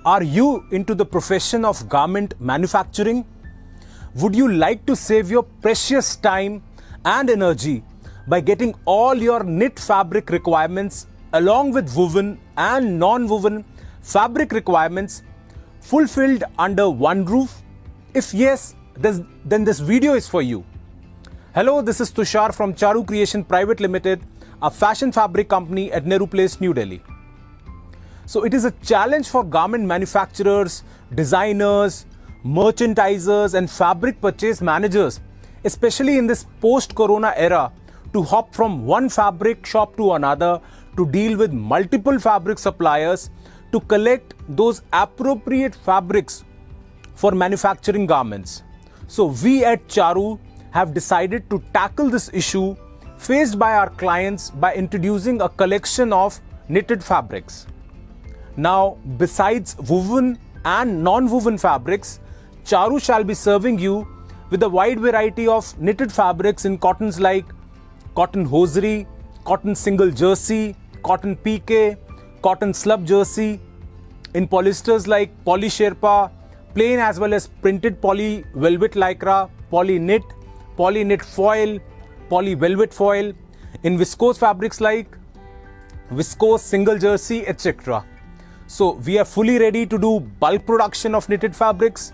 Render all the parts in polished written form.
Are you into the profession of garment manufacturing? Would you like to save your precious time and energy by getting all your knit fabric requirements along with woven and non-woven fabric requirements fulfilled under one roof? If yes, then this video is for you. Hello, this is Tushar from Charu Creation Private Limited, a fashion fabric company at Nehru Place, New Delhi. So it is a challenge for garment manufacturers, designers, merchandisers and fabric purchase managers, especially in this post-corona era, to hop from one fabric shop to another, to deal with multiple fabric suppliers, to collect those appropriate fabrics for manufacturing garments. So we at Charu have decided to tackle this issue faced by our clients by introducing a collection of knitted fabrics. Now, besides woven and non-woven fabrics, Charu shall be serving you with a wide variety of knitted fabrics in cottons like cotton hosiery, cotton single jersey, cotton pique, cotton slub jersey, in polyesters like poly sherpa, plain as well as printed poly velvet lycra, poly knit foil, poly velvet foil, in viscose fabrics like viscose single jersey, etc. So we are fully ready to do bulk production of knitted fabrics.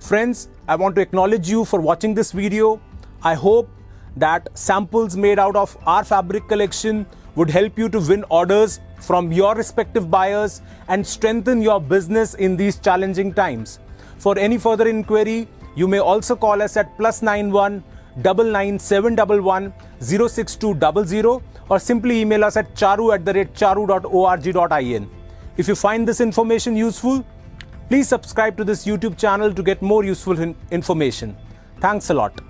Friends, I want to acknowledge you for watching this video. I hope that samples made out of our fabric collection would help you to win orders from your respective buyers and strengthen your business in these challenging times. For any further inquiry, you may also call us at +91 99711 06200 or simply email us at charu@charu.org.in. If you find this information useful, please subscribe to this YouTube channel to get more useful information. Thanks a lot.